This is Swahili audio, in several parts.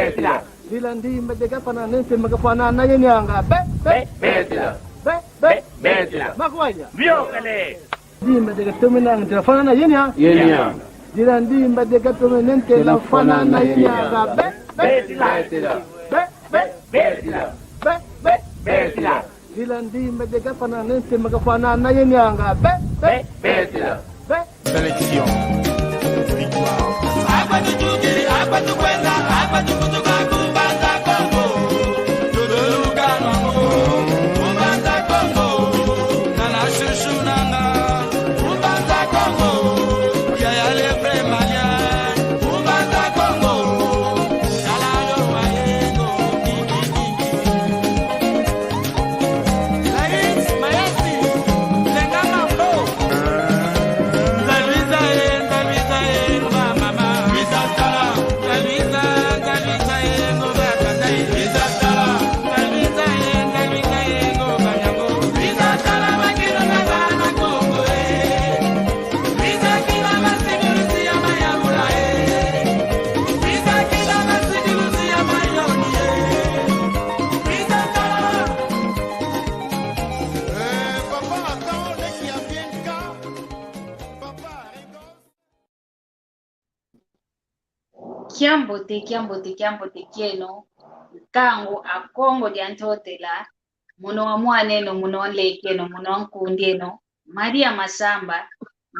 Betila. Dilandi mbedega panane temagafanana yenyanga. Betila. Betila. Makwanya. Viokale. Mbedega tumenang telefonana yenya. Yenya. Dilandi mbedega tumenen telefonana yenyanga. Betila. Betila. Betila. Dilandi mbedega panane temagafanana yenyanga. Betila. Sélection. Victoire. Hapa tujugiri, hapa tukwenda, hapa tukutuka kubanza Kongo. Tuduluka Kongo, kubanza Kongo. Nana shushu nanga, kubanza Kongo. Yaya lebre malia, kubanza Kongo. Salado mayengo, Lais, Mayasi, Lenga Mambo. Kiambote kieno kangu akongo diantotela muno wa mwaneno muno wa lekeno muno wa nkundieno Maria Masamba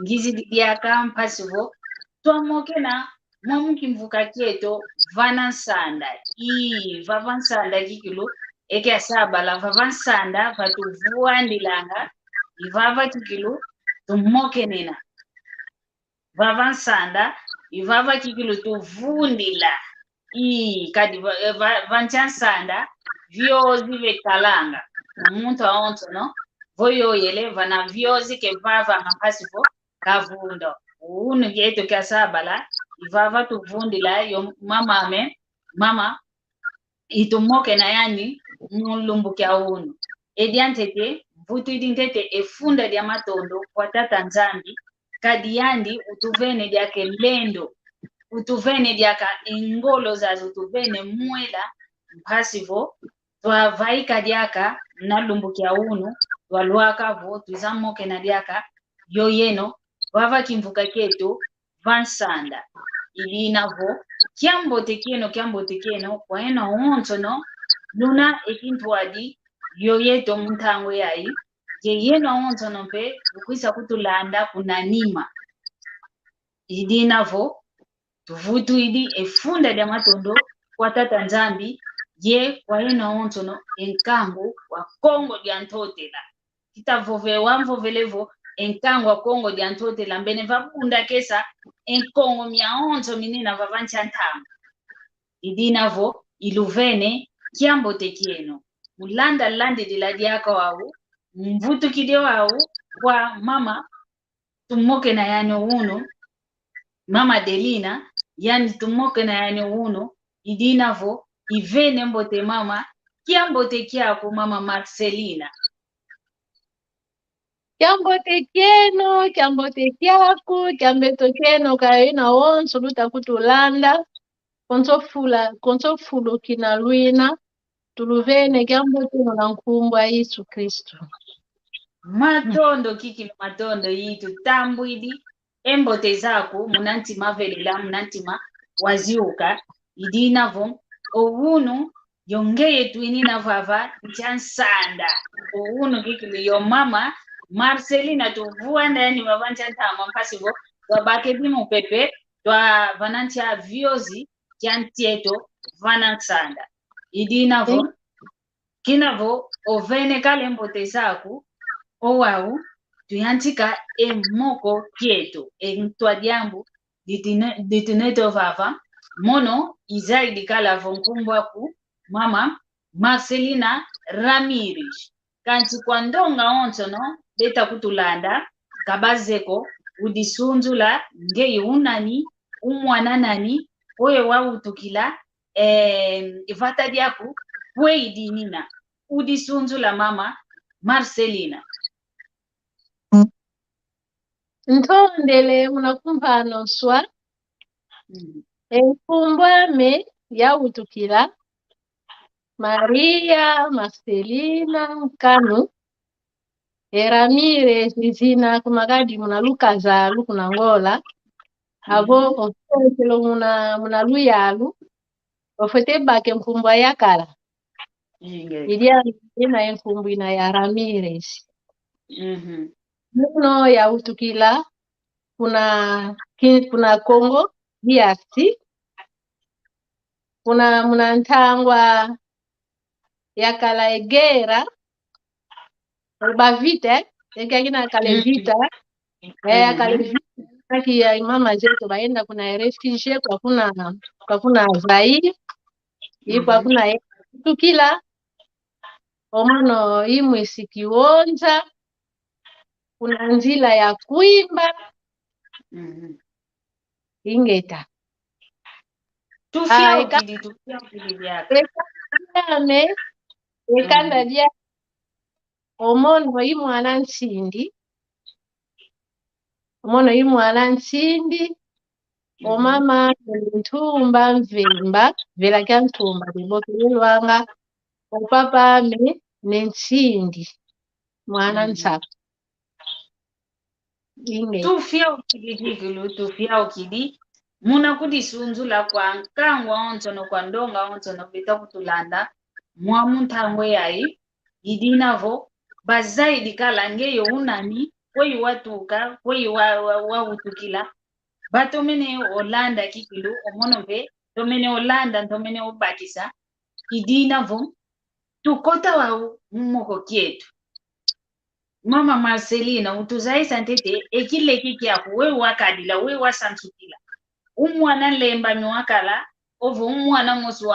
ngizi diaka mpasivo twamokena mwamuki mvuka kieto vanansanda vavansanda kikilu eke asaba la vavansanda vatuvuandilanga ivava kikilu tumokenena vavansanda ivava kikilu tuvundila kadi vanchansanda vyozi vekalanga muntu aonto no voyo yele vana vyozi ke vava ngapasivo kavundo unu geto kasabala ivava tuvundila yo mama itumoke na yani mulumbu kya unu ediantete mvutu idintete efunda dia matondo kwa tata nzambi kadi yandi utuvene diake lendo utuvene diaka ingolo zazo utuvene mwela mpasivo twavaika diaka nalumbu kya unu twalwaka vo tuzamoke na diaka yo yeno vava kimvuka ketu vansanda ilinavo kiambote kieno kwa eno onto no nuna ekintwadi yo yeto mtango yai je yeno onto no pe ukwisa kutulanda kunanima ilinavo tuvutu idi efunda dia matondo kwa tata nzambi ye kwa eno onto no enkango wa Kongo dia ntotela kitavove wamvovelevo enkango wa Kongo dia ntotela mbene vabunda kesa enkongo miaonto minina vavancha ntama idinavo iluvene kiambote kieno mulanda landi diladiaka wau mvutu kide wau kwa mama tumoke na yani uno mama Delina yani tumoke na yani uno idinavo ivene mbote mama kiambote kiako mama Marcelina Kiambote kyako kiambeto keno kaina wonso luta kutulanda konso fulo kina lwina tuluvene kiambote na nkumbwa Yesu Kristo matondo kiki matondo yitu tambwidi embote zako munantima velela munantima waziuka idinavo owunu yongeye twinina vava chansanda owunu kiki yo mama Marcelina tuvua ndani vavanja ntama mpasivo twabake bimu pepe twa vanantia viozi kiantieto vanansanda idinavo kinavo ovene kale mbote zaku owau tuyantika emoko kieto entwadiambu ditineto vava mono izaidi kala vonkumbwaku mama Marcelina Ramirez kanti kwa ndonga onto no beta kutulanda kabazeko udisunzula ngei unani umwana nani oyo wautukila ivata diaku kweidi nina udisunzula mama Marcelina ntondele munakumpano swa enkumbwame ya utukila Maria Marcelina Kanu Ramires zina kumakadi muna Lukaza kuna ngola avo ofetelo muna luyalu ofete bake mkumbwa yakala idia ina enkumbu ina ya Ramires muno ya utukila kuna Kongo DRC muna ntangwa yakala egera bavita ekakina kale vita kale vita kaki ya mama zetu baenda kuna refugee kwa kuna Zaire kwa kuna tukila omono imwe sikionza kuna nzila ya kuimba ingeta tufia ukili yake ekanda dia omono imwana nsindi omama ntumba mvimba vela kya ntumba libokelelwanga opapa ame nensindi mwana nsapa tufia ukili muna kudisunzula kwa nkangwa ontono kwa ndonga ontono vita kutulanda mwa muntangwe yayi idinavo bazaidi kala ngeyo unani kweyi watuka kweyi wa utukila batomene Olanda kikilu omono ve tomene Olanda tomene obatisa idinavo tukota wa mmoko kietu mama Marcelina utuzaisa ntete ekile kiki yako we wakadila we wasantukila umwana lemba nwakala ovo umwana mosu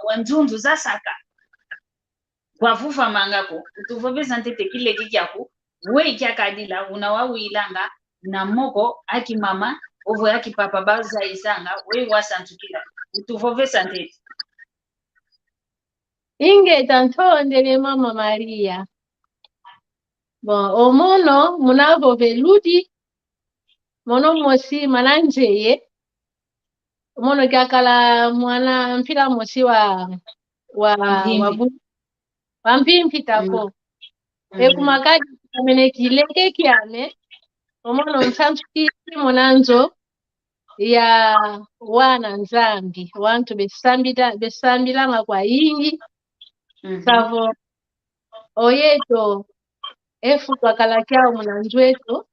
wa njunzu za saka kwa fufa mangako utuvobesa ntete kile kiki yako we kyakadila unawawilanga na moko aki mama ovo yaki papa baza isanga we wasantukila utuvobesa ntete ingeta ntondele mama Maria bon omono munavo veludi mono mosi mananjeye omono kyakala mwana mpila mosi wa mpitako ekumakadi kamene kileke kyane omono nsantukisi monanzo ya wana nzambi wantu besambilanga kwa ingi savo oyeto efuka kala kyao munanjweto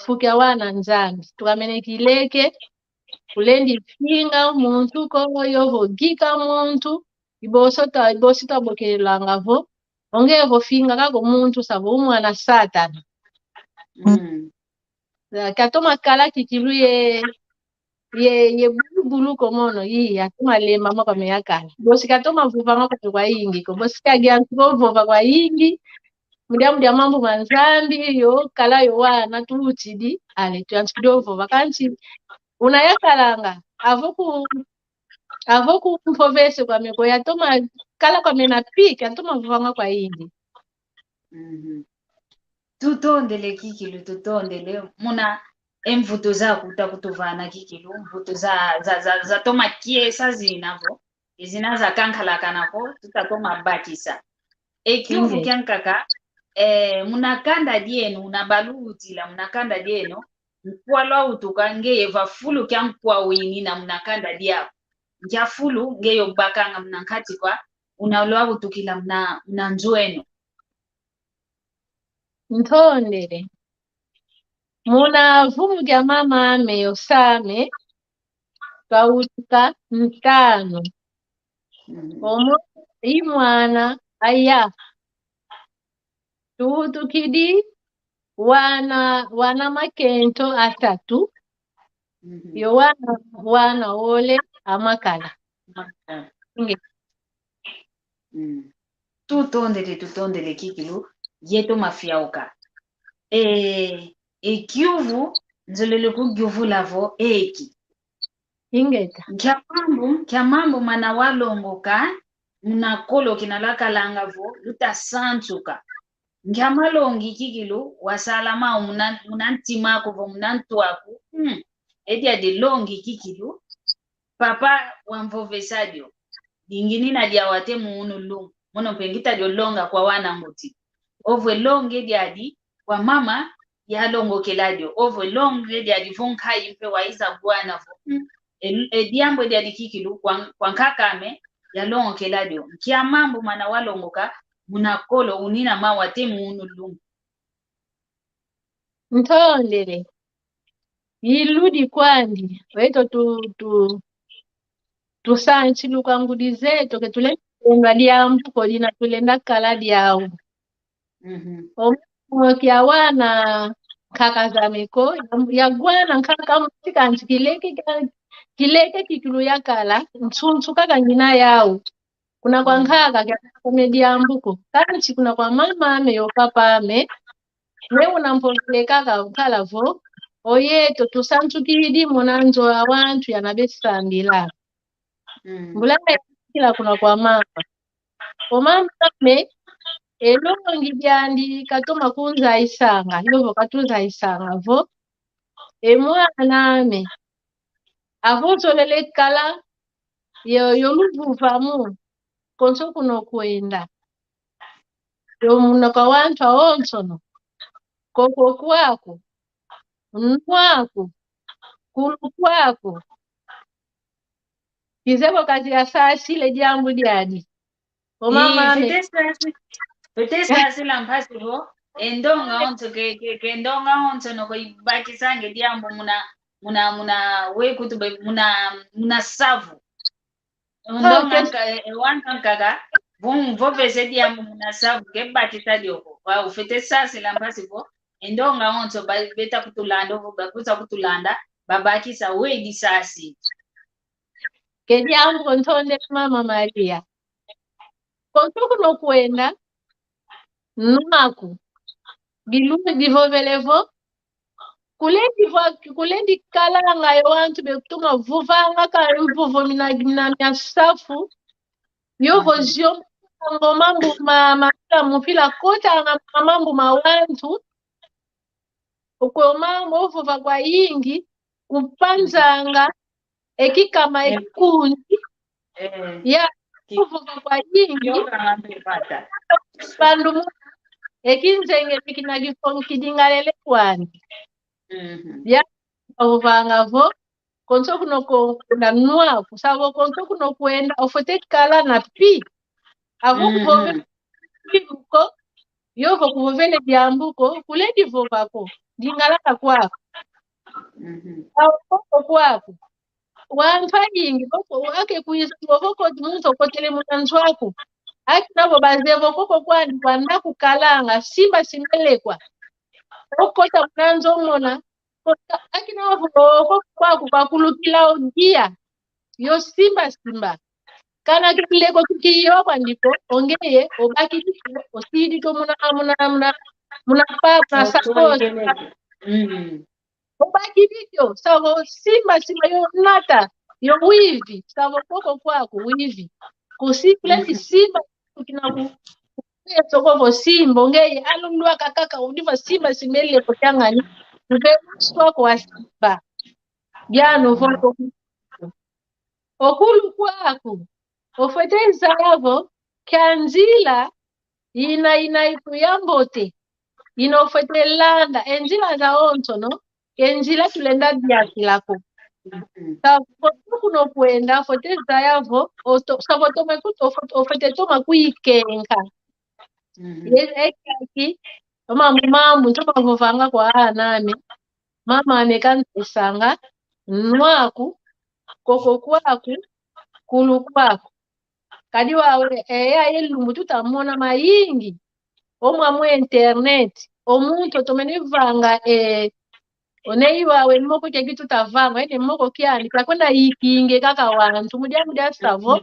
fuka wana nzambi tukamene kileke kulendi finga muntu koyo vogika muntu ibosita bokelelangavo ongevo finga kako muntu savo umwana satana katoma kala kikilu ye bulu komono yi atoma lemba mako meyakala bosi katoma vuva mako kwa ingi ko bosi kagia vuva kwa ingi mudia mambo manzambi yo kala yo wana tuutidi ale tuanskido vuva kanchi unayakalanga avoku mpovese kwa meko yatoma kala kwa mena pika atoma vuva kwa ingi tutondele kikilu tutondele muna emvuto za kutakutuvana kikilu mvuto za toma kiesa zinavo izina kankhala kanako tutatoma bakisa ekiuvu kyankaka munakanda dienu unabalutila munakanda dienu mkwalwa utuka ngeye vafulu kyankwa wini na munakanda diapo njafulu ngeyo bakanga munankati kwa unalwa utukila muna nzueno ntondele muna vumu gya mama ame osame twautuka ntano omo imwana aya tuutukidi wana makento atatu yo wana ole amakala tutondele kikilu yeto mafiauka ekiuvu nzolele kugyuvu lavo eki ingeta kyamambo mana walongoka munakolo kinalakalangavo lutasantuka nkamalongi kikilu wasalama munantimako vo munantuaku eti adi longi kikilu papa wamvovesadio dingini na dia wate muunu lungu mono pengita dio longa kwa wana nguti ovo longe diadi kwa mama ya longo keladio ovo longe diadi vonka impe waiza bwana vo diambo diadi kikilu kwa nkakame ya longo keladio kia mambo mana walongoka munakolo unina ma wate muunu lungu Ntondele. Iludi kwandi. Weto tusanchi lukangudize toke tulenda diambuko lina tulenda kala diau. Kia wana kaka zameko ya gwana kaka mtika kileke kikilu ya kala ntsunsu kaka ngina yao. Kuna kwa nkaka kia komediambuko. Kanchi kuna kwa mama ame yo papa ame. We unampoleka ukala vo oyeto tusantu kidi monanzo awantu yanabesambila mbulanga kila kuna kwa mama omama me elongi byandi katoma kunza isanga yovo katuza isanga vo emwana me avoto lele kala yo luvuvamu konso kuno kwenda yo muno kwa wantu aonsono koko kwako, mwako, kulu kwako. Kizeko kati ya saa sile jambu diadi. O mama ame. Petesa sila mpasi ho. Endonga onto ke endonga onto no koi baki sange jambu muna we kutube muna savu. Endonga wanka kaka. Vo pese jambu muna savu ke baki tadioko. Wa ufetesa sila mpasi ho. Endonga onto beta kutulanda ovo bakuza kutulanda babaki sa wedi sasi kedi yangu ntonde mama Maria kontuku no kwenda numaku bilume divovelevo kulendi kalanga yo wantu bekutuma vuvanga ka uvovo mina safu yo vozio mambo mupila kota mambo mawantu ukoma mova kwa yingi kupanzanga ekikama ekundi ya mova kwa yingi bandu ekinzenge bikinagifon kidingalele kwani ya ovanga vo konso kuno kwenda nwa kusabo konso kuno kwenda ofote kala na pi avo kuvove ko yovo kuvovele byambuko kuledi vovako dingalaka kwako koko kwako wamfa yingi koko wake kuiza voko muntu okotele munanzu wako aki nabo bazevo koko kwani kwanda kukalanga simba simelekwa okota munanzu omona aki nabo koko kwako kwakulukila odia yo simba kana kileko tukiyo kwandiko ongeye obaki osidi to muna papa sakos obaki video savo simba yo nata yo wivi savo koko kwako wivi kusikule simba kinaku soko simba ongeye alumlwa kaka udiva simba simele kotangani mbe swako wa simba byano voko okulu kwako ofeteza yavo kanzila ina ikuyambote inofetelanda enzila za onto no enzila tulenda diakilako kuno kwenda feteza yavo sabotome kuto ofetetoma kuikenga ekaki mambo ntoma vovanga kwa aname mama amekanzisanga nwaku koko kwaku kulu kwako kadi wawe ya elumbu tutamona mayingi omwa internet omuntu tomenivanga onei wawe moko kegi tutavanga ene moko kyani kakwenda yikinge kaka wantu mudia savo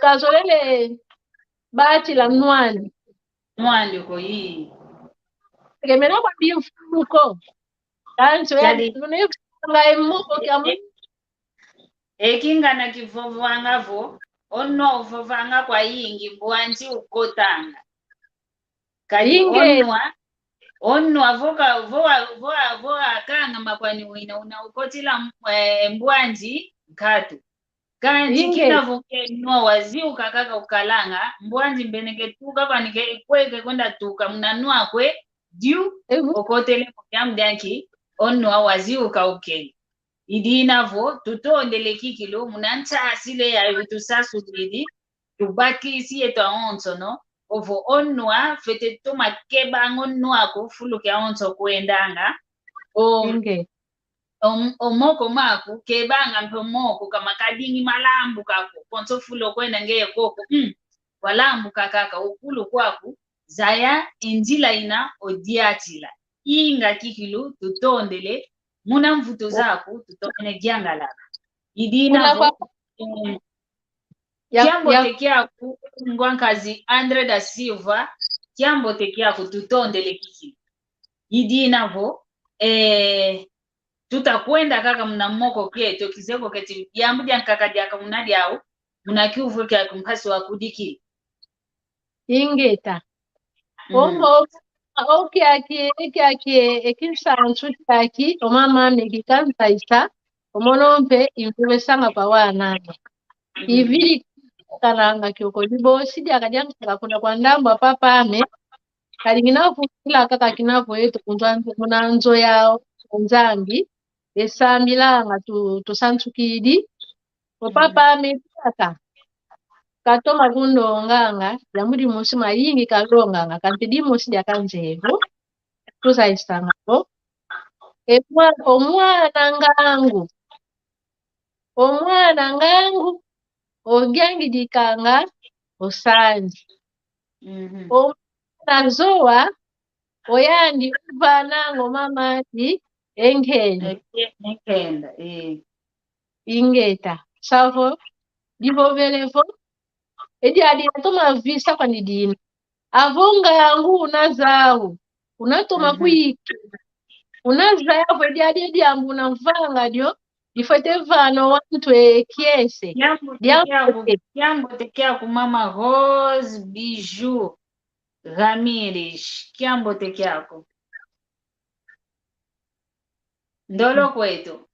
kazolele bati la mwandi ko yi kemena kwa bifuko kanso ya tunevanga moko kyamu ekinga na kivovanga vo ono vovanga kwa yingi bwanji ukotanga kayinge onwa voa kanga makwani wina una ukotila mbwanji nkatu kanti Inge. kinavoke no waziuka kaka ukalanga mbwanzi mbeneke tuka panike kweke kwenda tuka mnanua kwe diu okotele mudyanki onno waziuka ukeni idinavo tutondele kikilo munanta asile ya tusasulidi tubaki siye to onso no ovo onnoa fete to makeba onnoa ko fuluke onso kwendanga o Inge. omoko maku kebanga mpomoko kama kadingi malambu kako konso fulo kwenda ngeye koko walambu kakaka ukulu kwaku zaya injila ina odiatila inga kikilu tutondele muna mvuto zaku tutone gyangala idina kiambo tekiaku ngwankazi Andre da Silva kiambo tekiaku tutondele kikilu idina vo tutakwenda kaka mna moko kieto kizeko keti yambu dya nkaka dyaka munadi au munakiuvu kya kumpasi wa kudiki Ingeta. Omo okyaki ekisansu kyaki omama megikanta isa omonompe imvesanga kwa wanana. Iviri karanga kyoko libosi dyakadyankaka kuna kwa ndamba papame kalinginafu kila kaka kinafu yetu kunanzo yao nzambi esambilanga tusansukidi opapame kaka katoma kundonganga yamudi musi mayingi kalonganga kantidi musi dyakanzevu tusaisangako omwana ngangu ogyangi dikanga osanji omwana zoa oyandi uvanango mamati enkenda ingeta savo divovelevo ediadi atoma visa kwa nidina avonga yangu unazao unatoma kuiki unazao ediadi ambu unavanga dio ifete vano wantu kiese kiambo tekiaku mama Rose Bijou Ramirez kiambo tekiaku ndolo kwetu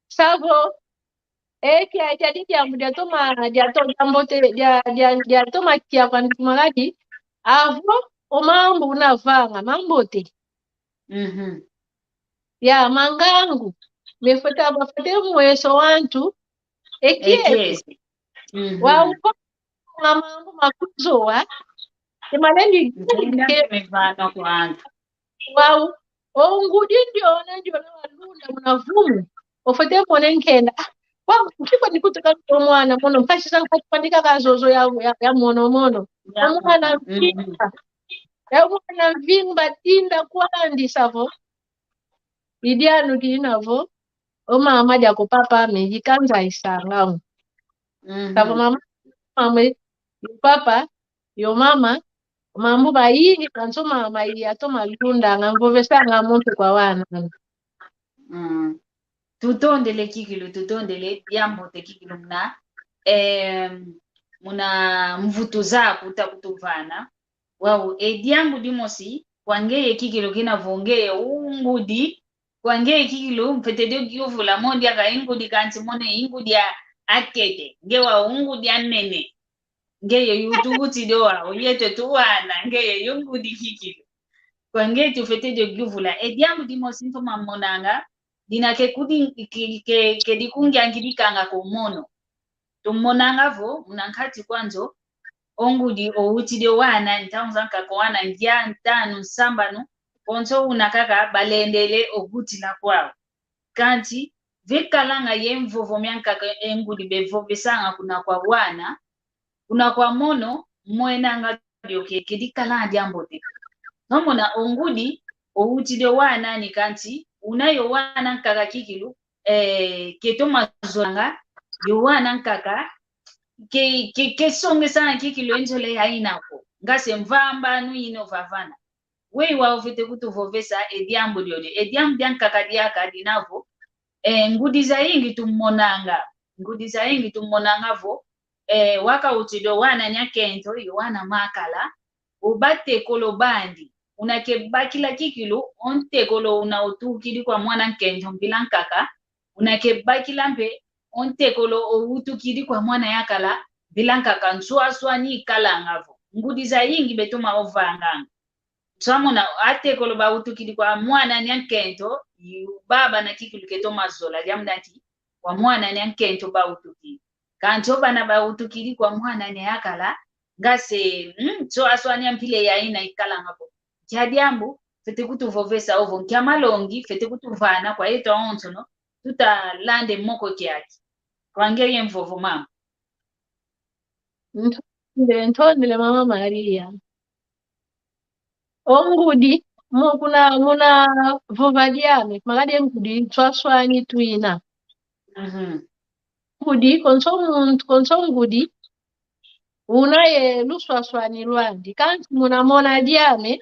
savo eki ajadi diambu diatoma kia kwa ndimalaki avo omambo unavanga mambote ya mangangu mefota bafete mweso wantu ekiesi wauko mambo makuzoa emalendi mefano kwanza wau ongudi ndio na walunda munavumu ofete mone nkenda kiko nikutoka kwa mwana mono mpashi sana kupandika kazozo ya mono omwana mvinga ya mwana mvinga tinda kwandi savo idianu kinavo omama dya kupapa meji kanza isangamu savo mama papa yo mama mambo bayingi kanso mama atoma lunda ngamvovesanga muntu kwa wana tutondele kikilu tutondele yambo te kikilu muna mvuto zaku utakutuvana wau ediambu dimosi kwangeye kikilu kinavongeye ungudi kwangeye kikilu mfetedio giuvula mondi aka ingudi kanti mone ingudi ya akete ngewa ungudi anene ngeye yutuguti doa oyete tuwana ngeye yungudi kikilu kwangeye tufetedio giuvula ediambu dimosi ntoma monanga dina ke dikungi angidikanga komono tumonanga vo munankati kwanzo ongudi outide wana ntaunzanka ko wana ngia ntano sambano konso unakaka balendele oguti la kwao kanti vikalanga yemvovo myanka engudi bevo besanga kuna kwa wana kuna kwa mono mwenanga dioke kedikala jambote nomona ongudi outide wana ni kanti unayo wana nkaka kikilu ketoma zonga yo wana nkaka ke songe sana kikilu enjole hainako ngase mvamba nu ino vavana wei wa ofite kutuvovesa ediambo diode ediambo diankaka diaka dinavo ngudi za ingi tumonanga vo waka utido wana nyakento yo wana makala ubate kolobandi unakebakila kikilu ontekolo unautukili kwa mwana nkento mbilankaka unakebakila mpe ontekolo outukili kwa mwana yakala bilanka kanswa ni kalangavo ngudiza yingi betuma ovanganga tsamona atekolo ba utukili kwa mwana nyankento baba na kikulu ketoma zola jamdati kwa mwana nyankento ba utukili kanto bana ba utukili kwa mwana yakala ngase so nyampile ya ina ikalangavo jadiambu fete kutuvovesa ovo nkiamalongi fete kutuvana kwa yeto onto no tuta lande moko kiaki kwangeye mvovo mama Ntondele mama Maria ongudi muna vovadiame magadi ngudi twaswani tuina ngudi konso ngudi unaye luswaswani lwandi kanti muna mona diame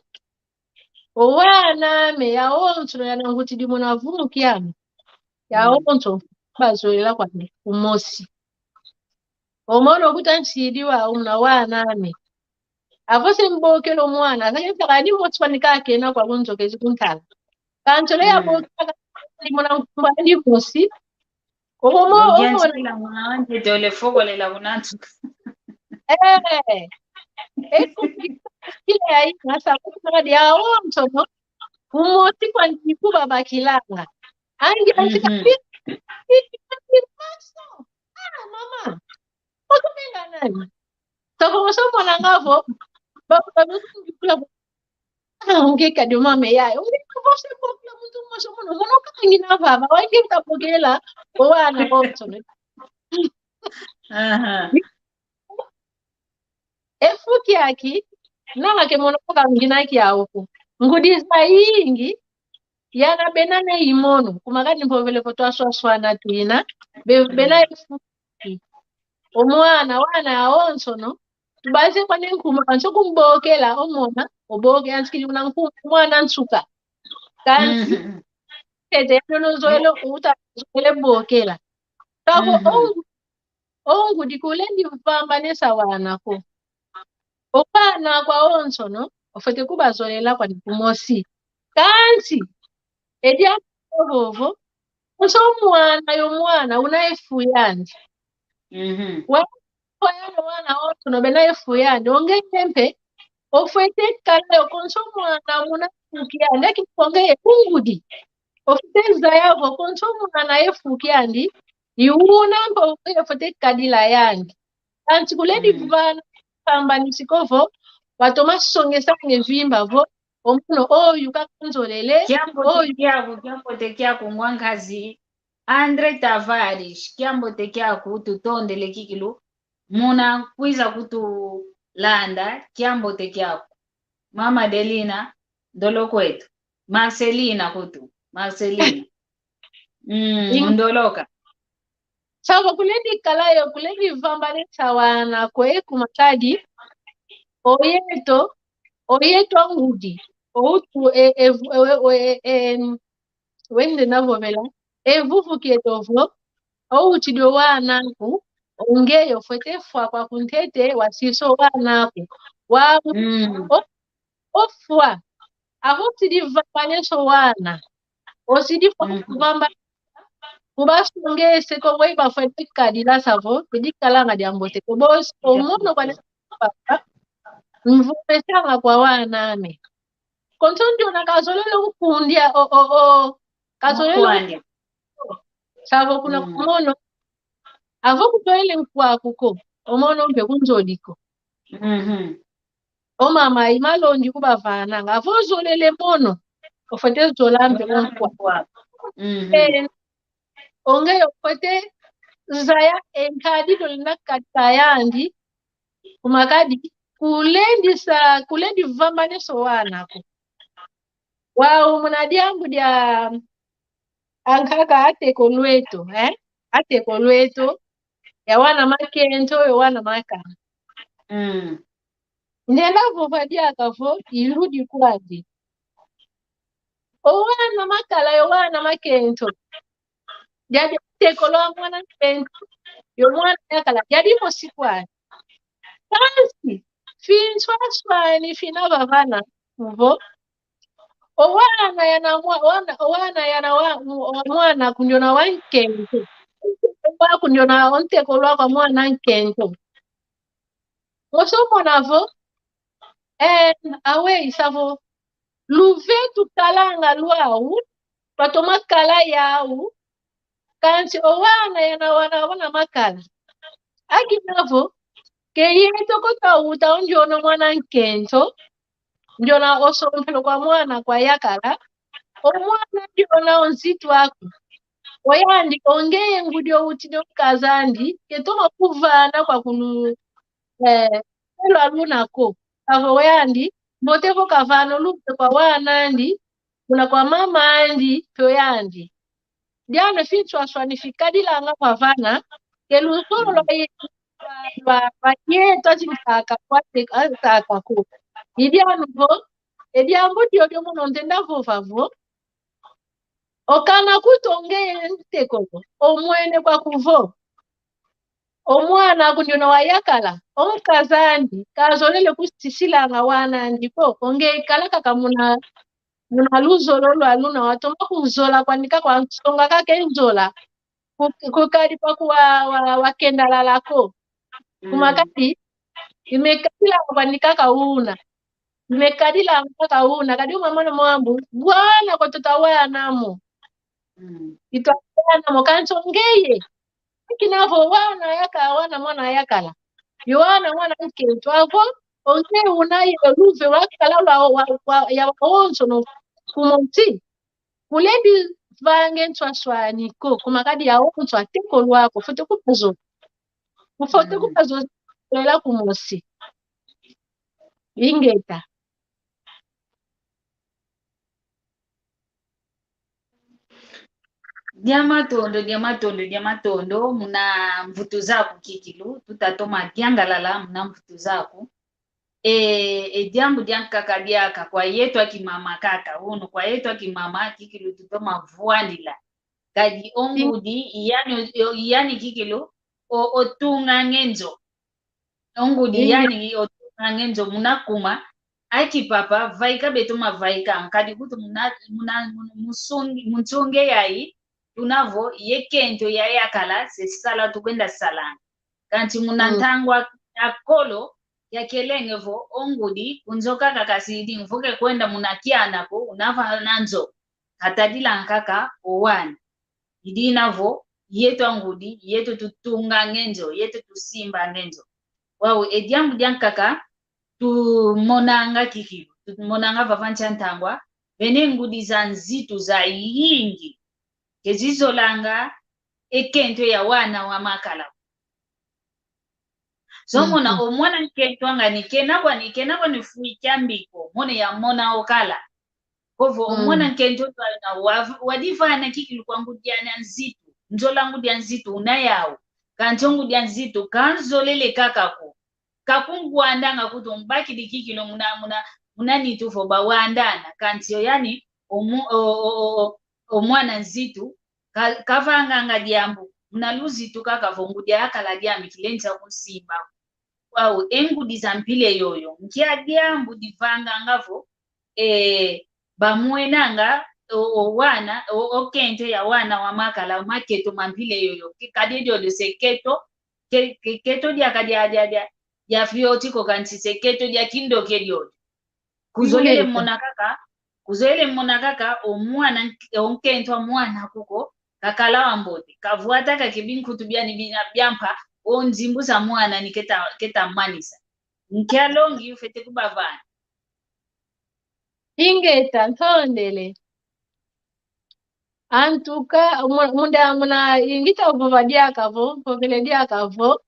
owana me ya onto yana nguti di muna vumukiame ya onto bazolela kwa umosi omono kutansidiwa umna waname avose mbokelo mwana akanyetaka ni motswani kake na kwa kunzokezi kuntala kanto le yabokaka muna mbali mosi omo Ngiyantsila mwana wanje dole fokolela kunantu kile ya ngasa kuti ya onto no umosi kwa ndikuba bakilanga angi antika mama okumenda nani takomoso mwana ngavo bakukula ungeka de mama yayo ungekuvose kokula muntu mmoso muno muno kangina baba wange mtapokela owana onto no efuki yaki nanga ke mono kangina kiaoko ngudiza yingi yana benane imono kumakani mpovele potwaswaswana twina bena efuki omwana wana aonso no tubaze kwa nenkuma kanso kumbokela omona oboke ansikili una mwana nsuka kanti tete no zoelo uta zoele bokela tako ongu dikulendi mpamba nesa wana ko opana kwa onso no ofete kubazolela kwa dikumosi kanti edia ovovo onso mwana yo mwana unaefuyandi wayano wana onto no bena efuyandi ongeempe ofete kala konso mwana muna fukiandi akiponge ungudi ofete zayavo konso mwana efukiandi iuna mpo ofete kadila yandi anti kuledi vana pamba nisikovo watoma songesange vimba vo omuno oyu kakanzolele kyambo tekyako ngwangazi Andre Tavares kyambo tekyako tutondele kikilu muna kwiza kutulanda kyambo tekyako mama Delina dolo kwetu Marcelina ndoloka sabo kuledi kalayo kuledi vamba nesawana kwe kumakadi oyeto ngudi outu wende navovela evuvukiedovo ouchidio wanaku ongeyo fwete fwa kwa kuntete wasiso wanaku wa ofwa ahutidi vamba neso wana osidi vamba kubasongese ko weba fwete kadila savo kudikalanga diambote kobos omono kwa nesa mvumesanga kwa waname kontondio na kazolelo kukundia kazolelo savo kuna kumono avo kutoele nkwakuko omono mpe kunzoliko o mama imalondi kubavananga avo zolele mono ofete zolambe onkwa ongeyo ofete zaya enkadi dolina katayandi kumakadi kulendi vamba neso wanako wao munadiambu dia ankaka ateko lweto ya wana makento ya wana maka ndela vovadia akavo irudi kwadi owana makala ya wana makento jadi ateko lo mwana kento yo mwana yakala jadi mosikwani kasi finswaswani fina vavana mvo owana yana mwana kunjona wankento wako ndio na onteko lwako mwana nkento osomo navo awe isavo luve tutalanga lwau patoma kala yau kanti owana yana wana makala akinavo ke yeto kota uta njono mwana nkento njona osompelo kwa mwana kwa yakala omwana njona onzitu wako oyandi ongeye ngudio utido kazandi ketoma kuvana kwa kunu elo alunako avo oyandi mboteko kavano lupe kwa wanandi kuna kwa mama andi toyandi diano fichwa swanifikadilanga kwa vana kelusolo lwa yeto chinkaka kwate akaka ko idiano vo ediambo dio mono ntenda vovavo okana kutongeye nteko omwene kwa kuvo omwana kunyono wayakala omkazandi kazolele kusisilanga wana ndipo onge kala kaka muna luzolo lwaluna watoma kunzola kwanika kwa nsonga kake nzola kukali pa wakendala lako kumakati imekadila kwanika kauna imekadila kauna kadi mwana mwambu bwana kwa tutawanamo itwana mokansongeye kinavo wana yaka wana mwana yakala yowana mwana nkento avo onge unaye luve wakala ya waonso no kumonti kulebi vange nswaswani ko kumakadi ya onso ateko lwako fote kupazo lela kumosi ingeta Diamatondo muna mvutu zaku kikilu tutatoma diangalala muna mvutu zaku diambu diankaka diaka kwa yetu akimama kaka uno kwa yetu akimama kikilu tutoma vuandila kadi ongudi yani kikilu otunga ngenzo ongudi yani otunga ngenzo munakuma aki papa vaika betoma vaika kadi kutu muna musunge yai tunavo yekento ya yakala sesala tukwenda salanga kanti munantangwa akolo yakelengevo ongudi unzoka kakasidi mvuke kwenda munakianako unava nanzo katadila nkaka owani idinavo yetu angudi yetu tutunga ngenzo yetu tusimba ngenzo wao ediambu diankaka tumonanga kikibu tumonanga vavancha ntangwa vene ngudi za nzitu za yingi kezizolanga ekento ya wana wa makala so mona omwana nkento anga nikenabwa nifuikyambiko mone ya mona okala kovo omwana nkento na wadivana kikilu kwangu diana nzitu nzolangu dia nzitu unayawo kanchongu dia nzitu kanzolele kakako kakungwandanga kuti mbaki dikikilo muna nitufo bawandana kantiyo yani omwana nzitu kavanga nga diambu mnaluzitu kakavongu dia akala diambi kilenza kusimba wao engudi za mpile yoyo nkia diambu divanga ngavo bamwenanga wana okente ya wana wa makala maketo mampile yoyo kikadedio de seketo keto dia kadia ya fiotiko kanti seketo dia kindo kedio kuzolele mona kaka omwana onkento mwana kuko kakala wambote kavuata kakibinku tubiani bina byampa onzimbuza mwana niketa manisa nkialongi ufete kubavana ingeta ntondele antuka muna ingita uvuvadiakavo povelediakavo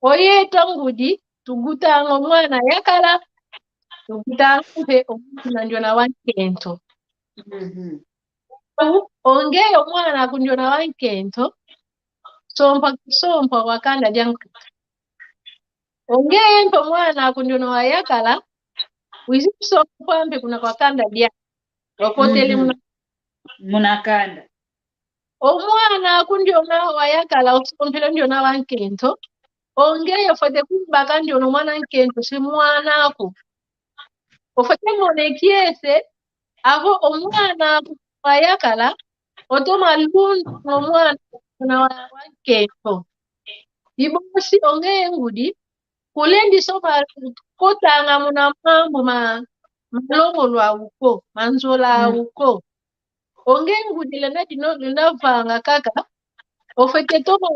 oyeta ngudi tugutanga mwana yakala tugutanga omwana njona wankento ongeyo mwana kunjona wankento sompa wakanda diankaka ongento mwana kunjona wayakala wisipsopambe kuna kwakanda dia wakotele munakanda omwana kundiona wayakala usompelo ndiona wankento ongeyo fote kumbaka ndiona mwana nkento si mwanako ofote monekiese avo omwana wayakala otoma lundu omwana na wakento ibosi onge ngudi kulendi soba kotanga muna mambo malongo lwa uko manzola uko onge ngudi lena dino linavanga kaka ofete toba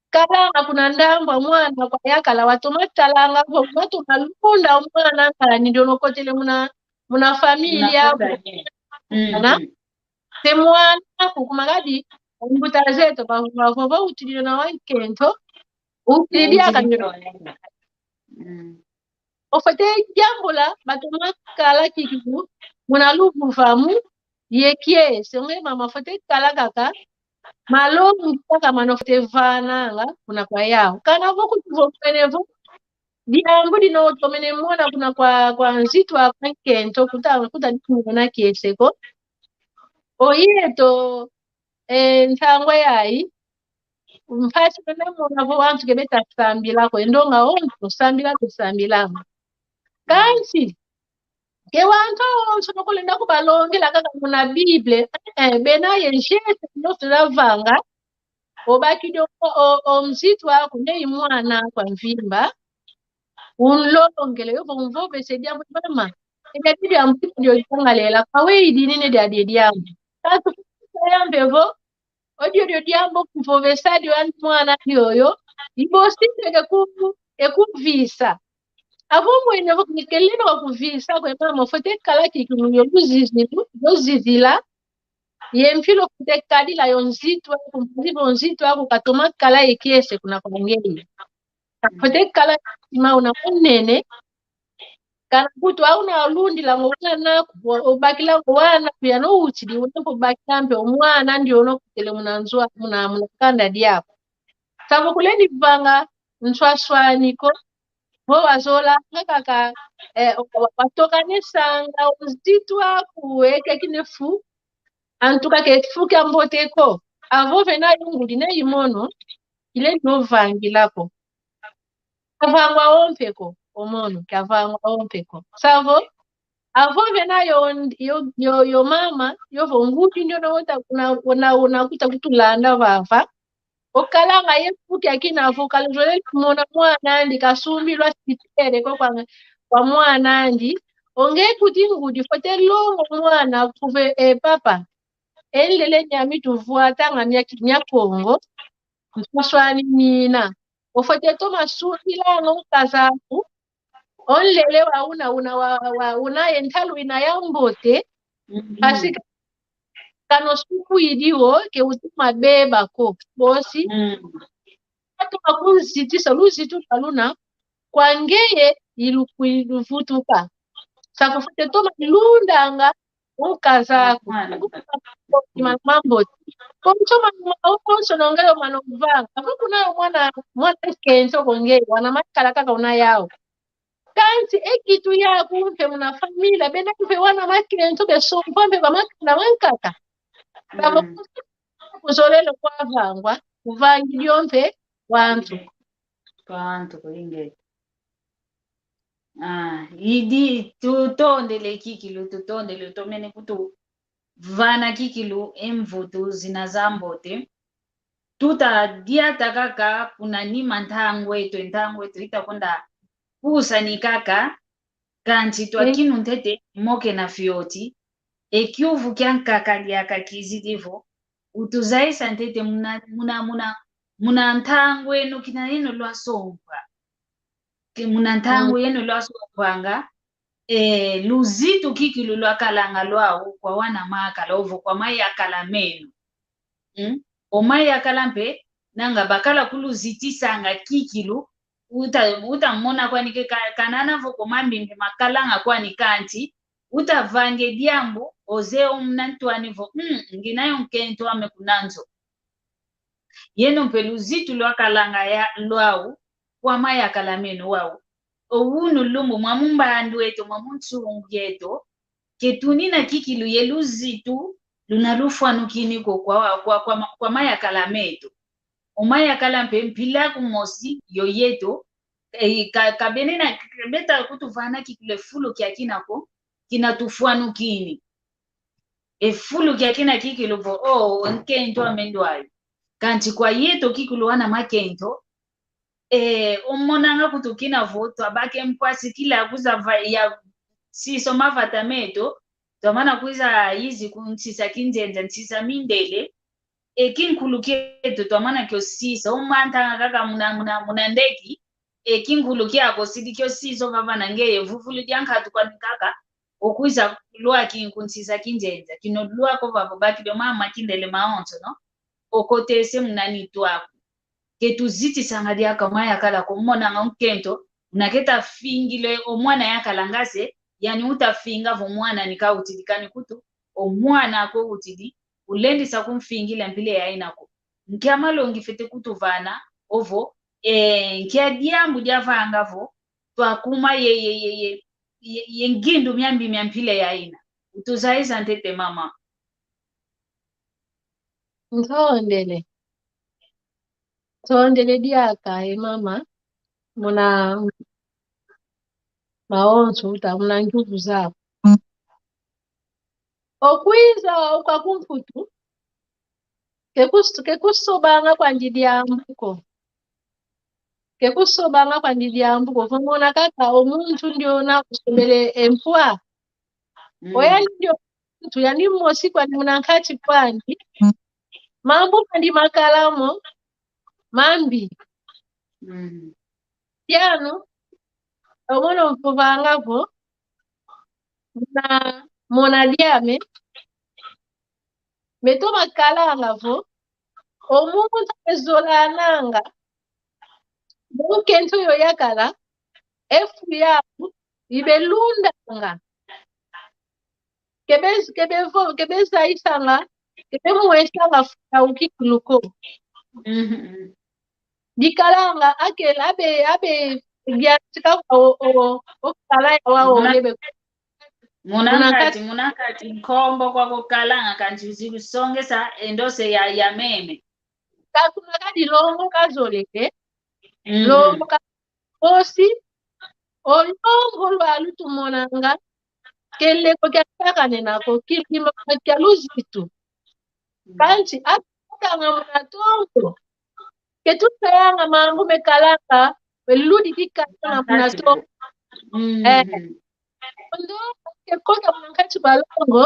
kalanga kuna ndamba mwana kwa yakala watoma talanga watu malunda mwana kala ndio kotele muna familia na te mwana kukumagadi mbuta zetu bava utilio na wakento utilia kanyo ofete jambo la batoma kala kikiku muna lubu famu yekie songe mama fote kala kaka malongo kaka manofte vananga kuna kwa yao kana voku tuvopenevo diambu dino tomene mwana kuna kwa nzitu wa kento kuta na kieseko oyeto ntangwe yayi mpasi pene mwana vo wantu kebeta sambila ko endonga onto sambila kansi ke wantu onto nokolenda kubalongela kaka kuna bible bena yenjete no tulavanga obakido omzitu wako nei mwana kwa mvimba unlongele yo mvobe sedia mama ekatidi ampidio ndio ikangalela kawe idinine dia diambo tatu yambevo odio diambo mvobe sadi wa mwana yoyo ibosi ekuvisa avo mwene vo nikelino wakuvisa kwa mama fote kalaki kimunyo buzizila yempilo fote kadila yonzitu wako mpulivo nzitu wako katoma kala ekiese kuna kwa ngeli fote kala ima una unene kana kutu au na lundi la mwana obakila wana pia no uchidi unapo bakambe omwana ndio no kutele munanzwa munakanda diapo sabo kuleni vanga nswaswaniko bo wazola kaka watoka nesanga uzitu akuweke kinefu antuka kefu kyamboteko avo vena yungudi ne imono ile no vangilako avangwa ompeko omono kavangwa ompeko savo avo vena yo mama yo vonguti ndio na unakuta kutulanda vava okalanga yefuki akina avokala jole mona mwana ndi kasumbilwa sitere kwa mwana ndi onge kuti ngudi fote longo mwana kuve papa elele nyami tuvuata ngamya kinya Kongo mswani nina ofote to masubila ngokazaku onlele una entalu ina yambote asika kano suku idiwo ke utuma beba ko bosi atu makunziti soluzitu kaluna kwangeye iluvutuka sakufute to malundanga ukazaku mambo komchoma maukonso nongelo manovanga kuna mwana kenzo kongeye wana makala kaka una yao kanti ekitu yako mpe muna familia bena mpe wana makenzo besompambe bamakana wankaka kuzolelo kwavangwa kuvangi lyompe wantu kuingeti idi tutondele kikilu tutondele tomene kutu vana kikilu emvutu zinazambote tuta diata kaka kunanima ntangwe tu itakonda kusani kaka kanti twakinu ntete moke na fioti ekyuvu kyankaka lyaka kizidivo utuzaisa ntete muna ntangwe no kinanino lwasompa muna ntangwe yeno lwasompanga luzitu kikilu lwakalanga lwao kwa wana makala ovo kwa maya kala menu omaya kala mpe nanga bakala kuluzitisanga kikilu utamona kwani kanana vo komambimbe makalanga kwani kanti utavange diambo oze omnantwani vo nginayo nkento ame kunanzo yeno mpe luzitu lwakalanga ya lwao kwa maya kala menu wao owunu lumbu mwamumbandu eto mwamunsungu yeto ketunina kikilu yeluzitu lunalufanukiniko kwa maya kala meto omaya kala mpe mpila kumosi yoyeto kabenena beta kutuvana kikile fulu kyakinako kinatufuanukini efulu kyakina kikilu vo nkento amendwayo kanti kwa yeto kikuluwana makento umonanga kutukina voto abake mpwasi kila kuza ya siso mavatameto tomana kuiza yizi kuntisa kinjenja ntisa mindele kinkuluketo tomana kyo siso umantanga kaka muna ndeki kinkuluke ako sidi kyo siso vavana ngeye vuvulu dyankatu kwa nikaka okuiza lwa kinkuntisa kinjenja kino lwa ko vavo baki do mama kindele maonto no okotese munani twako ketuziti sanga diaka maya kala kumona ngonkento unaketa fingile omwana yakalangase yani utafinga vo mwana nikautidikani kutu omwana ako utidi ulendisa kumfingila mpile yainako nkiamalongi fete kutuvana ovo nkia diambu diavanga vo twakuma ye ngindu myambi myampile yaina utuzaiza ntete mama Tondele diaka mama muna maonzo uta muna nguvu zako okwiza ukakumfutu kekusobanga kwa ndidi yambuko vumona kaka omuntu ndiona kusobele empwa oya ndio mtu yani mosi kwa muna nkati kwandi mambo kandi makalamo mambi piano omona mfuvangavo mona diame meto makalangavo omuntu ezolananga munkento yo yakala efu yaku ibelundanga kebezaisanga kebemuesanga futa ukikuluko dikalanga akela abe gyatika okala wao lebe munakati nkombo kwa kukalanga kanti zibusongesa endose ya meme kakuna kadi longo kazoleke longo kaosi olongo lwalutu monanga keleko kyakakane nako kilima kyaluzitu kanti akanga munatongo ketutayanga mangu mekalanga weludi dikana munatongo ndo kekota munankati balongo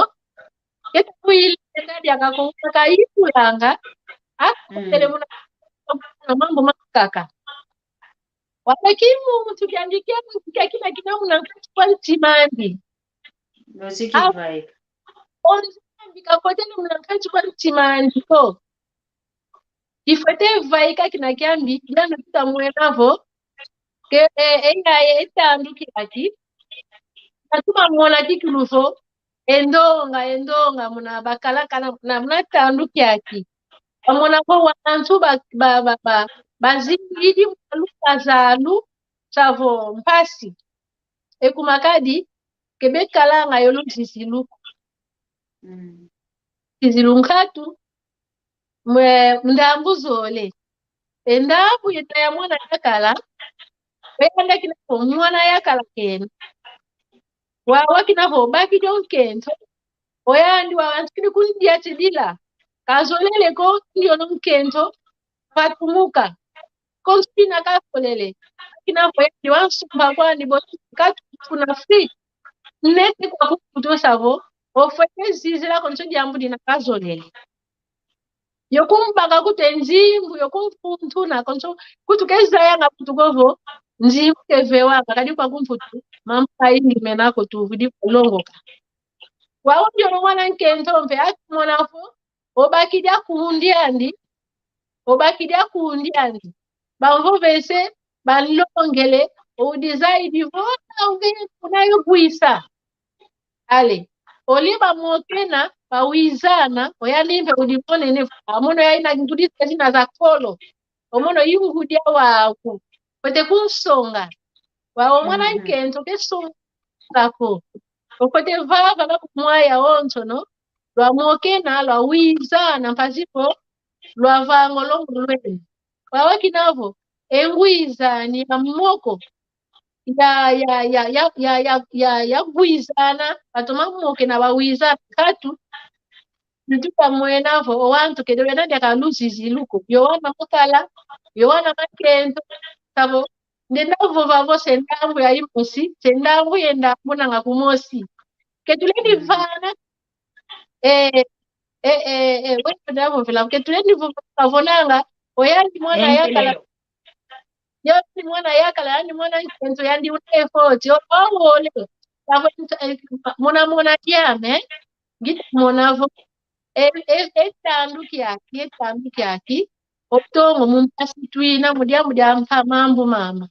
ketuile ndadi akakongaka ikulanga akutele muna mambo makaka walakimu mtu kiandikia kila kina munankati kwa timandi nosikivai onzambi kakotele munankati kwa timandi ko ifete vaika kina kiambi jana tutamwenavo ke etandu kilaki atuma mwana kikuluso endonga muna bakalakala na muna tandu kyaki amona ko wanantu bazingidi mwalukazalu savo mpasi ekumakadi kebekalanga yolo sisilu nkatu mndambu zole endabu yetaya mwana yakala wenda kinako mwana yakala kena wawa kinavo baki jonkento oyandi wawansikini kundia chidila kazolele ko ndio nkento fatumuka konspina kafolele kinavo yandi wansumba kwani bosi katu kuna free nete kwa kukuto savo ofete zizila konso jambu dina kazolele yokumbaka kute nzimbu yokumfuntu na konso kutukeza yanga kutukovo nzimbu kevewanga kadi kwa kumfutu mampa ingi menako tuvidi kulongoka wao ndio mwana nkento mpe amonafo obakidya kuundiandi bavo vese balongele udizaidi vona ungene kunayo kuisa ale oliba mokena bawizana oyalimbe udiponene amono yaina ngudisa zina za kolo omono yungudia waku kote kunsonga wao mwana nkento kesongako okote vava bakumwaya onto no lwamokena lwawizana mpasipo lwavango longolweni wawa kinavo engwizani ya mmoko ya gwizana batoma mmoke na bawizana katu nituka mwenavo owantu kedo benandi akaluzizi luko yowana mukala yowana makento kabo ndendavo vavo sendambu ya imosi sendambu yendambu nanga kumosi ketuleni vana wewe ndavo vila ketuleni vavonanga oyandi mwana yakala yandi mwana yakala yandi mwana kento yandi una effort owole mona diame ngita monavo etanduki yaki obutongo mumpasi twina mudia mpa mambo mama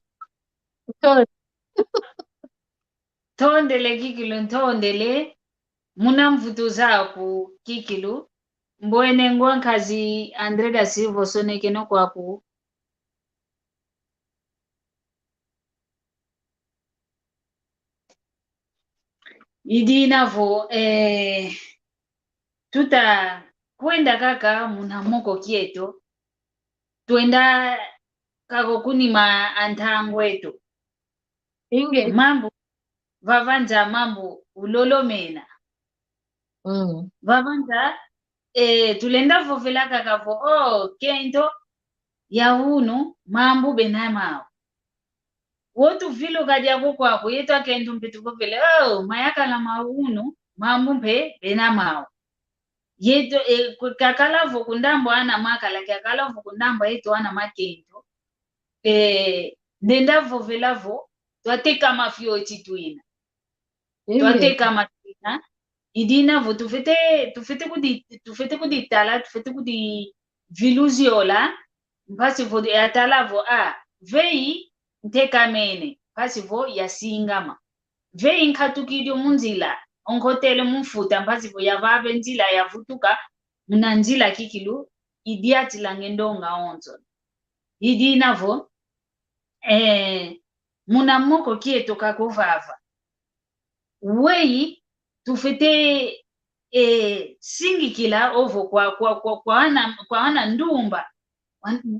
tondele kikilu ntondele muna mvuto zaku kikilu mbwene ngwankazi Andre da Silva soneke no kwaku idinavo tuta kwenda kaka munamoko kieto twenda kako kunima antangwetu inge mambo vavanja mambo ulolomena vavanja tulenda vovela kakavo kento ya hunu mambo benamao wotu vilo kadiako kwako yetu akento mpetu vovele mayakala maunu mambo mpe benamao yeto kakala vokundambo ana makala kakala vokundambo yeto ana makento nenda vovelavo twateka mafio chitwina twateka mafina idina vo tufete kuditala tufete kudi viluziola mpasi vo atala vo vei nteka mene mpasi vo yasingama vei nkatukidio munzila onkotele mumfuta mpasi vo yavabe nzila yavutuka muna nzila kikilu idiati langendonga onzo idina vo muna moko kieto kakovava wei tufete singikila ovo kwa ana ndumba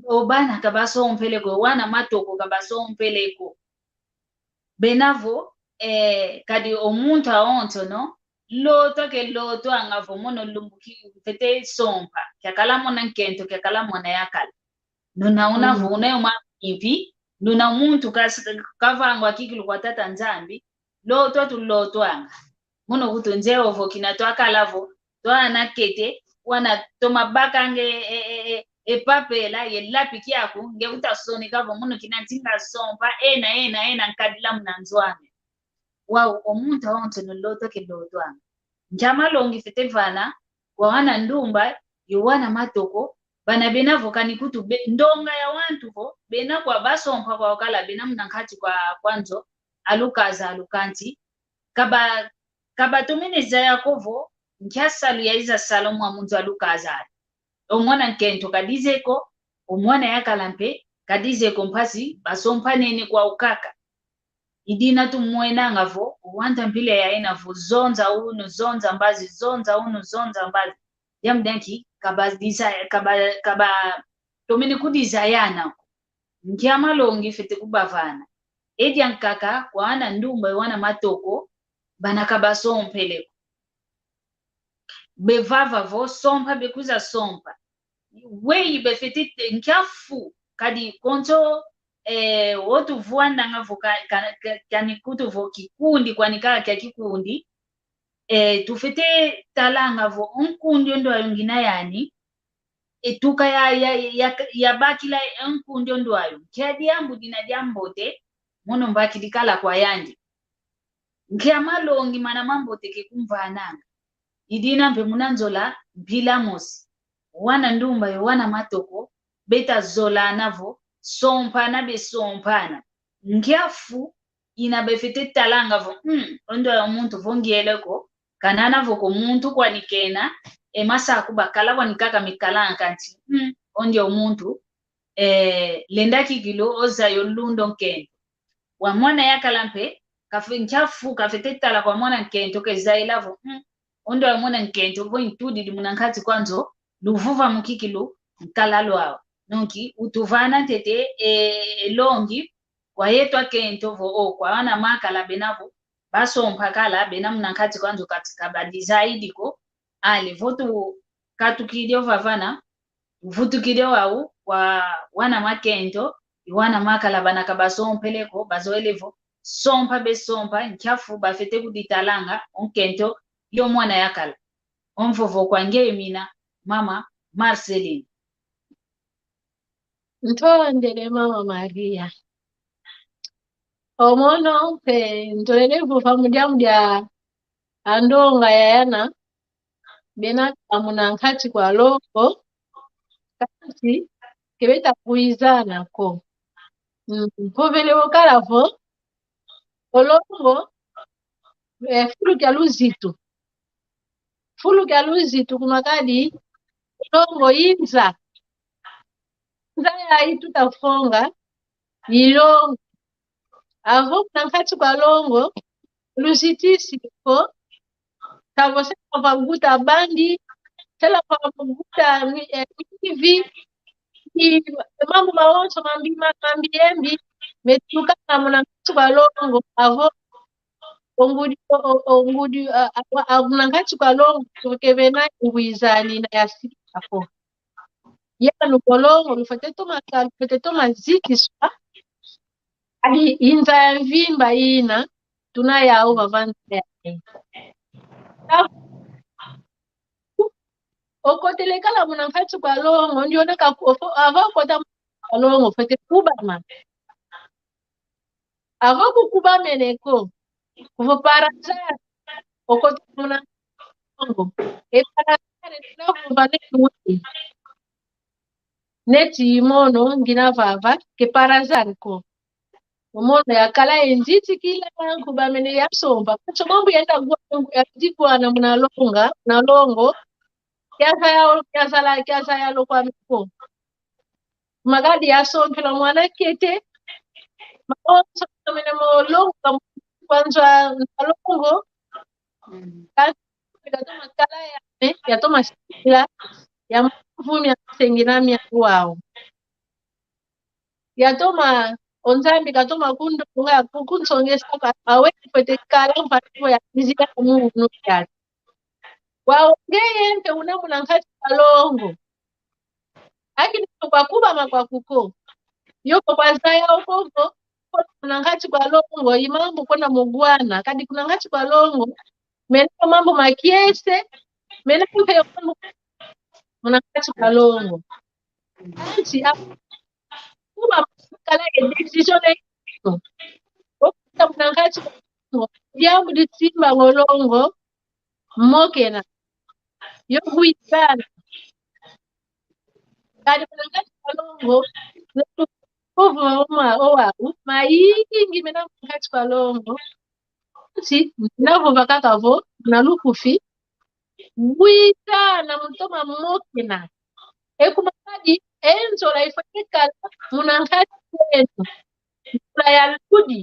obana kabasompeleko wana matoko kabasompeleko benavo kadi omuntu aonto no loto angavo mono lumbuki fete sompa kyakala mona nkento kyakala mona yakala nuna unavo unayo maimpi nuna muntu kavangwa kikilu kwa tata nzambi loto anga mono kuto njeovo kinato akalavo to anakete wana toma bakange papela yelapi kyako ngeutasoni kavo mono kinatinga sompa ena nkadila mnanzwane wow omuntu aonto noloto keloto anga njamalongi fete vana wana ndumba yowana matoko bana benavo kanikutu ndonga ya wantu vo bena kwa basompa kwa wakala bena mnankati kwa kwanzo alukaza alukanti kaba tumeneza yakovo nkyasalu yaiza salomu wa muntu alukaza omwana nkento kadizeko omwana yakalampe kadizeko mpasi basompa nene kwa ukaka idina tumwena ngavo wanta mpile ya ina vo zonza unu zonza mbazi yamdenki kaba tomene kudizayana nkyamalongi fete kubavana edia nkaka kwa ana ndumba wana matoko bana kabasompeleko bevava vo sompa bekuza sompa wei befete nkyafu kadi konto wotu vuanda ngavo kanikutu vo kikundi kwanikala kya kikundi tufete talanga vo nkundi ndo ayongina yani tuka ya bakila nkundi ndo ayo kyadiambu dina diambote mono mbaki dikala kwa yandi nkyamalongi mana mambote kekumvananga idina mpe munanzola mpilamosi wana ndumba yo wana matoko beta zola navo sompana besompana nkyafu inabefete talanga vo ondo ya muntu vongieleko kanana vo ko muntu kwanikena emasa kubakala kwanikaka mikalanga nti ondi omuntu lenda kigilo ozayo lundo nkento wa mwana yakalampe nkyafu kafete tala kwa mwana nkento kezailavo ondo ya mwana nkento vo intudi di munankati kwanzo luvuva mukikilu nkalalo awa nonki utuvana tete longi kwa yetu akento vo kwa wana makala benavo basompa kala bena munankati kwanzo katika badizaidi ko ale votu katukilio vavana vutukilio wau wa wana makento wana makala bana kabasompeleko bazoelevo sompa besompa nchafu bafete kuditalanga onkento yo mwana yakala onvovo kwange mina mama Marceline. Ntondele mama Maria. Omono pe ntolele vuva mudia andonga yana bena amuna nkati kwa loko kati kebeta kuizana ko. Povele wokalavo olongo fulu kya luzitu kumakadi olongo inza ya itutafonga ilongo avo nankati kwa longo lusitisi ko tavo sema paguta bandi tela paguta hivi mambo maonso mambiembi metuka na kwa longo avo ongudi nankati kwa longo kevena uwizani na yasiko yanu kolongo lufete maziki swa ali inza ya mvimba ina tunayao vavanda yake okotelekala munankati kwa longo ndioneka avakota kwa longo fete kubama avakukuba meneko kuvoparazara okota munango eparazare tunakuvanekuti neti imono ngina vava keparazare ko omono yakala enjiti kila kubamene yasomba kacho mambo yenda yadikwana munalongo kyasa yalo kwa miko magadi yasompela mwana kete maonso mene molongo kwanza nalongo katoma kala yatoma sila ya mvumi asenginami wao yatoma onzambi katoma kundo kunsongesa awe kwete kala mpativo ya mizika mungu yake waongeye mpe unamuna nkati kalongo akini kwa kuba makwa kuko yoko kwa zaya okovo kuna nkati kwa longo imambo kona mugwana kadi kuna nkati kwa longo mena mambo makiese mena mpe mambo kuna nkati kwa longo anti kuba kala decision eko okuta kuna nkati kwa longo jambo disimba ngolongo mokena yokuitana kadi kuna nkati kwa longo owawu mayingi mena nkati kwa longo si navo vakakavo na lukufi witana mutoma mokena ekumakadi enzola ifekekala muna nkati kwenu nzola ya ludi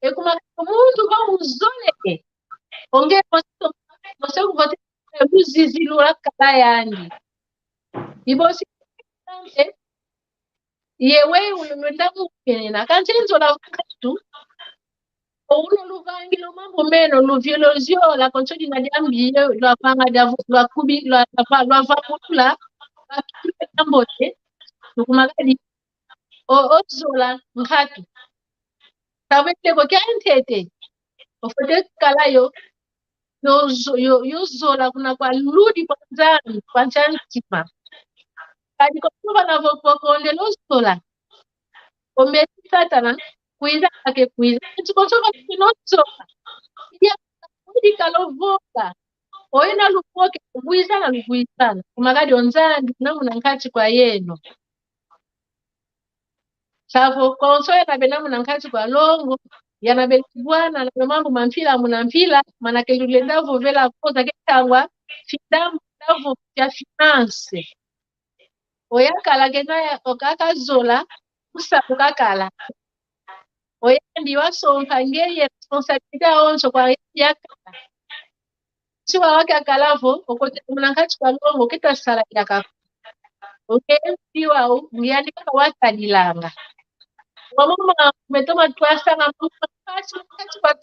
ekumakadi omuntu vauzoleke onge mose kuvotezizilula kala yandi ibosi yewe ulwenda mukena kanti enzola vakatu ouno luvangilo mambo meno luvyoloziola konsodi na jambiye lwapanga lwakubi lwavamulula ambote nukumakadi ozola nkatu kaveteko kyantete ofete kalayo yozola kuna kwa ludi kwa nzani kwa nchantima kadi kokuva navopokonde lozola ometi satana kuiza ake kuiza chikosoka kinozola ya kudi kalovoka oina lupoke kuizana lukuizana kumakadi onzandi namuna nkati kwa yeno savo konso yanabena nkati kwa longo yanabelibwana na mambo mampila munampila manake lulenda vovela koza ketangwa fidamu ndavo ya finance oyakala kenaya okakazola kusabu kakala oyandi wasompa ngeye responsabilité aonso kwa yakala siwa wake akalavo okote munankati kwa longo ketasala yaka okempiwa ngiyandika watadilanga wamama umetoma twasanga mukati kwa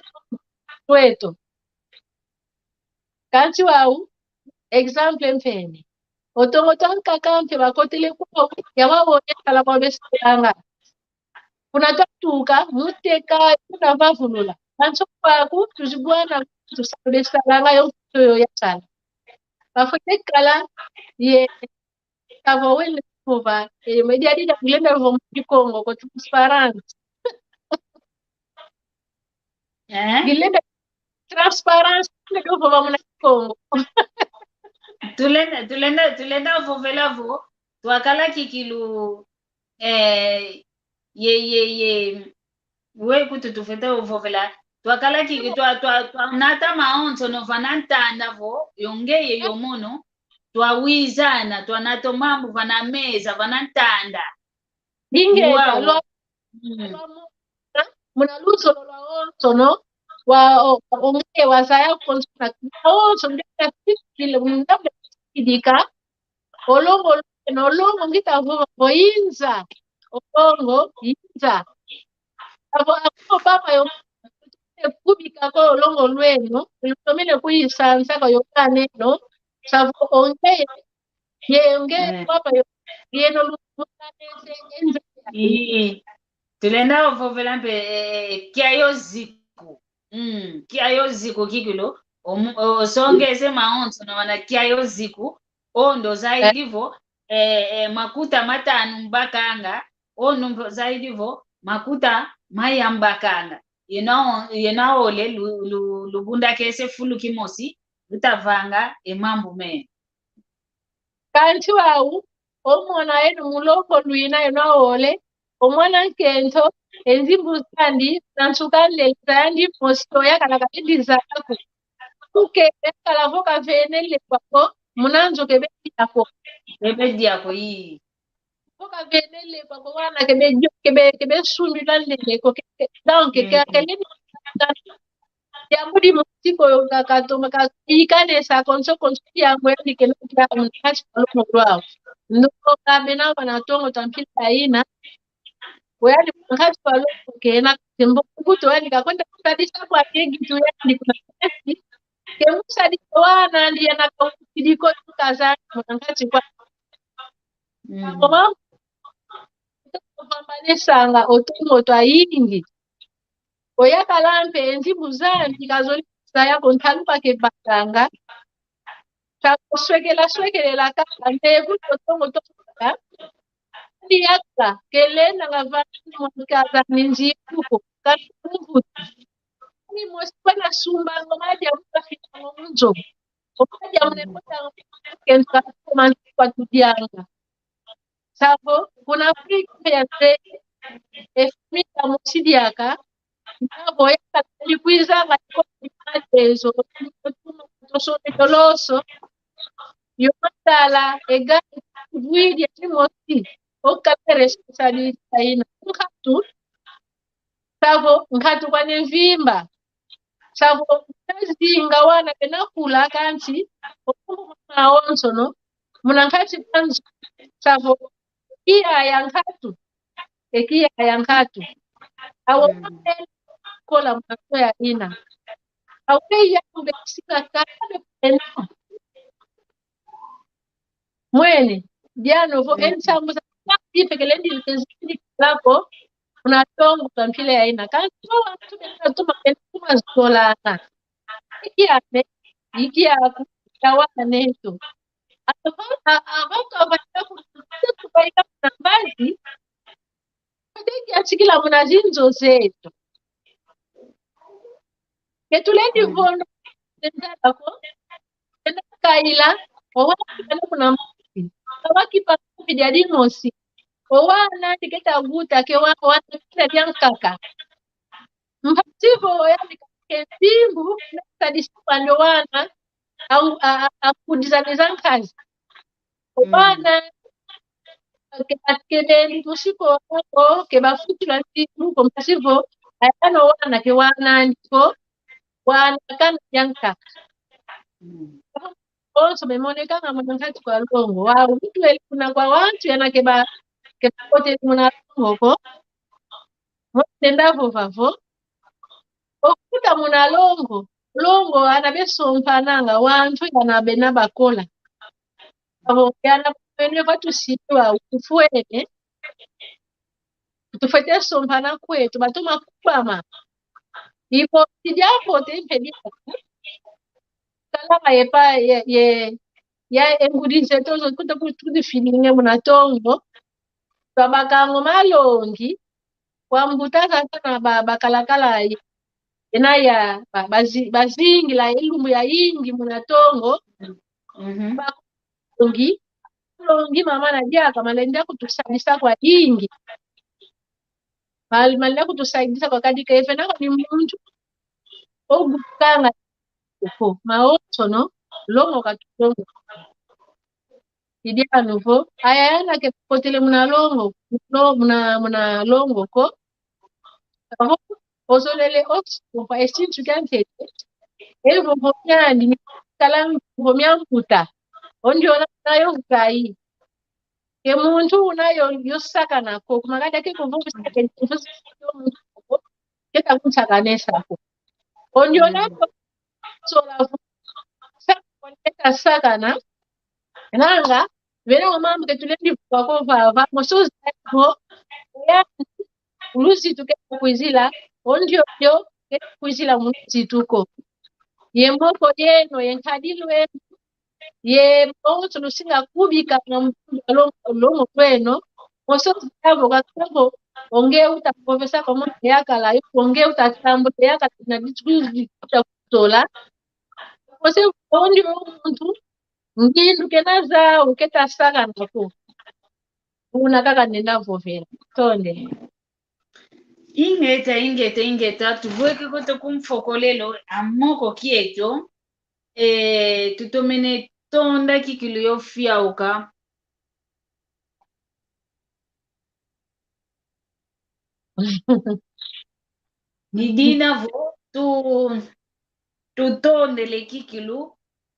wetu kanti wau example mfene Otongo tanka kampe bakotele kuko yawaonekala kwa besalanga. Unatatuka muteka unavavulula. Anso kwaku tuzibwana tusabesalanga yokutoyo yasala. Bafotekala ye kava wele kuva media dida kulenda vwa Kongo kwa transparent. Gilenda transparence ndio vwa mna Kongo. tulenda vovela vo twakala kikilu ye we kuti tufeta vovela twakala kiki nata maonzo no vanantanda vo yongeye yomono twawizana twanato mambo vana meza vanantanda Ingeza lo muna luso lo onzo no wa onge wasaya konsuna onzo ndio kile mndambe kidika olongo nolongo ngitavuva boinza olongo inza abo papa yo kubika ko olongo lweno lutomile kuyisanza ko yokane no savo onge ye papa yo yeno lukane enza tulenda vovela mpe kiayo ziku kikilo osongeze maonzo na wana kiayo ziku ondo zaidivo makuta matanu mbakanga ondo zaidivo makuta maya mbakanga yenaole lubunda kese fulu kimosi lutavanga emambu me kanti wau omwana enu muloko lwina yenaole omwana nkento enzimbu nansukale zandi mosito yakala kadizako kuke yakala voka venele kwako munanzo kebedi yako yi voka venele kwako wana kebe sundu lande ko donc keleni yamudi mutiko yokakato ikane sa konso ya mwendi kenokya mnakashi palomo kwao ndo kabena wana tongo tampila ina wali mnakashi palomo kena tembo kuto wali kakwenda kutadisha kwa kegi tu yani kuna kesi kemusa di wana ndiye na kidiko tukazana mnakashi kwa kama pambanesanga otongo twa yingi oyakala mpenzi buzambi kazoli saya kontalupa ke batanga swekela kaka ndebu totongo toka ndiyaka kelena ngavani mwakaza ninji kuko katungu ni mosipana sumba ngomadia mutafika munzo omadia mnepota kenza kumanzi kwa tudianga sabo kuna frika ya se efimita musidiaka nabo yakalikuiza ngako matezo tosone doloso yomatala ega vuidi atimosi okale responsabilità ina nkatu kwa nevimba savo tazinga wana kenakula kanti okumbu maonzo no munankati panzo savo kia ya nkatu awo kola mwato ya ina awe ya mbesika kade pena mwene diano vo ensambu za pekelendi tezidi lako unatongo tampile ya ina kanto watu tuma tuma zolana ikia kutawana neto abantu abataku kubaika na bazi ndiki achikila munazinzo zetu ketulendi vono tendako kaila owana kuna mpi wakipa jadi mosi owana tiketa guta ke wana kaka mpativo yani kesimbu tadisipando wana au akudizaniza kazi owana kebeni tusiko wako kebafutula simu kompasivo ayano wana ke wana ndiko wana kana yanka also memoneka kama mwanakati kwa longo wao mtu kuna kwa watu yanakeba kepote muna longo mtendavo vavo okuta muna longo anabeso mpananga wantu yanabena bakola yana kwene vatusiwa ufuene tufete sompana kwetu batuma kupama ipo tijapo tempedia kala yepa ya engudise tozo kuta kuti filinge munatongo babakango malongi kwambutaza sana bakalakala ena ya bazingi la ilumbu ya ingi munatongo longi mama na jaka malenda kutusaidia kwa ingi malenda kutusaidia kwa kadika efe nako ni muntu ogukanga uko maoto no longo katongo idia nuvo ayana ke potele muna longo ko osolele oso pa estintu kante elvo vomyandi kalam vomyankuta onjona nayo ukai ke muntu unayo yosaka nako kumakada ke kuvuka ke keta kunchakanesa ko onjona sola saka nanga vena mama ketulendi kwa va mosozi ko ya ulusi tuke kuizila ondio ke kuizila muzi tuko ye moko yeno yenkadilwe ye moko lusinga kubika na longo kweno mosozi yavo kakabo onge uta profesa kwa mwana yakala onge uta tambo yakala na discuss kutola ose ondio muntu ngindu kenaza uketa saka nako una kaka ninavovela tonde ingeta tuvueke kote kumfokolelo amoko kieto tutomene tonda kikilu yofyauka nidinavo tutondele kikilu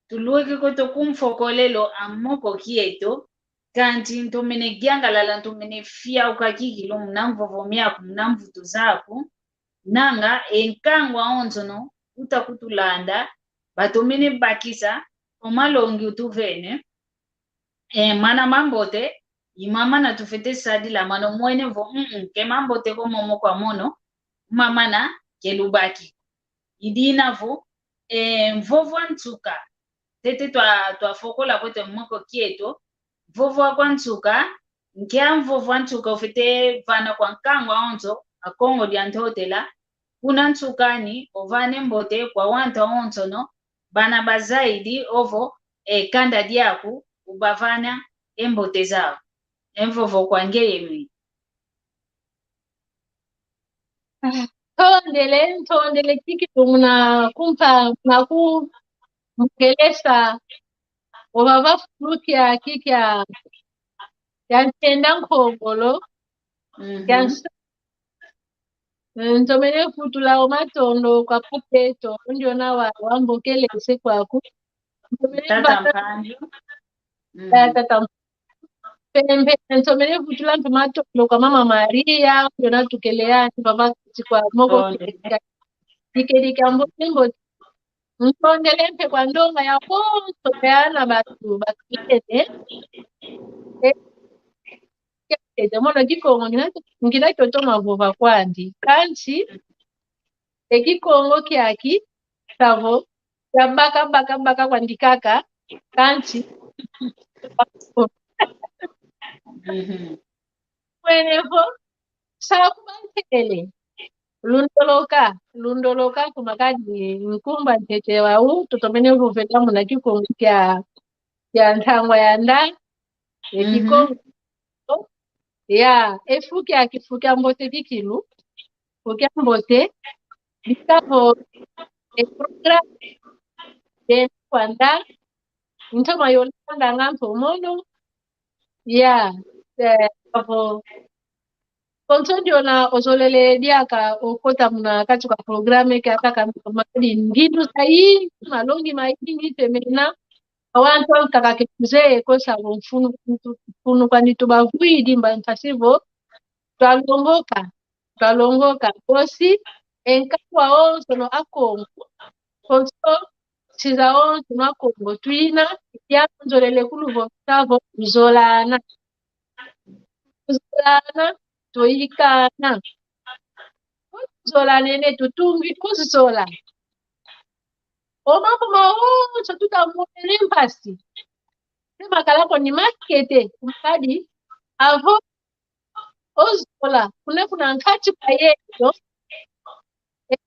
tulueke kote kumfokolelo amoko kieto kanti ntomene gyangalala ntomene fyauka kikilu mnamvovomyaku mnamvutu zaku nanga enkangwa onzono utakutulanda batomene bakisa omalongi utuvene mana mambote imama na tufete sadila mano mwene vo ke mambote ko momo kwa mono mama na kelubaki idinavo mvovo ntuka tete twafokola kote mwako kieto vovo kwa ntuka nkia mvovo ntuka ufete vana kwa nkangwa onzo akongo diantotela kuna ntukani ovane mbote kwa wanta onzo no bana bazaidi ovo kanda diaku ubavana embote zao emvovo kwa ngeyemi tondele kikitu muna kumpa maku mkelesa obava fruti ya kikya yantenda nkogolo ntomene futula omatondo kwa poketo ndio na wambokelese kwaku tata pembe ntomene futula ntomatondo kwa mama Maria ndio na tukeleani baba kwa moko kikedika mbombo ntondelempe kwa ndonga ya konto peana batu bakilete mono kikongo ngina totoma vova kwandi kanchi ekikongo kyaki savo baka kwandikaka kanchi mwenevo sakubantele lundoloka kumakadi nkumba ntete wau totomene vuveta muna kikongo kya ntangwa ya nda ekikongo ya efuki akifukia mbote kikilu fukia mbote bikavo program de kwanda ntoma yolanda ngampo mono ya avo konsodio na osolele diaka okota muna kati kwa programe kaka kamadi ngidu sai malongi maingi temena awantu takakekuze kosa mfunu kwani tubavuidi mbantasivo twalongoka kosi enkakwa onso no akongo konso Chizaon tunakongo twina ya nzolele kuluvo tavo zolana toyikana zola nene tutungi kuzola omako maocho tutamwele mpasi makalako ni makete kumkadi avo ozola kuna nkati pa yeto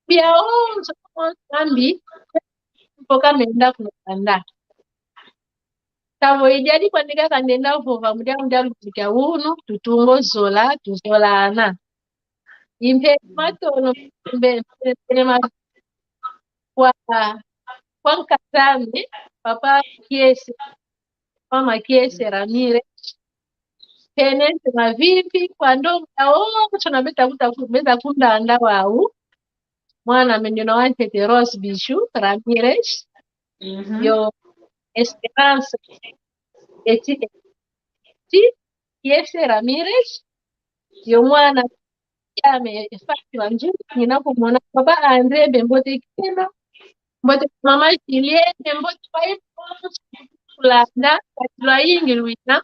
pia onzo kambi mpoka menda kunanda tavo ijadi kwanika kandenda vova mudia lutika uno tutungo zola tuzolana impe matono mbe kwa nkatame papa kiese mama kiese Ramirez penente na vipi kwa ndonga tunabeta kutabeza kundanda wau mwana menyono wante Rose Bishu Ramirez yo Esperanza eti kiese Ramirez yo mwana yame Fatima Njuni ninapomwona baba Andre Bembote Kena mbote mama Julienne mbote kulanda katula yingi luina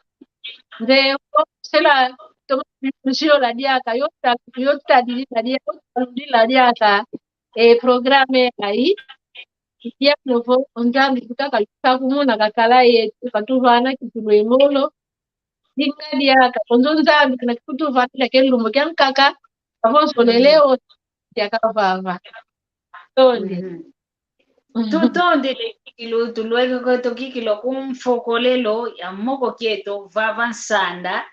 nde sela tomasio la diaka yota dilila diaka programe ai ya novo onjandi kutaka kumuna kakala yetu katuvana kitulwemolo dinga diaka onzonza na kutuvana kelumbo kyankaka avonso leleo yakavava tonde tutonde kikilo tulweka koto kikilo kumfokolelo ya moko kieto vava nsanda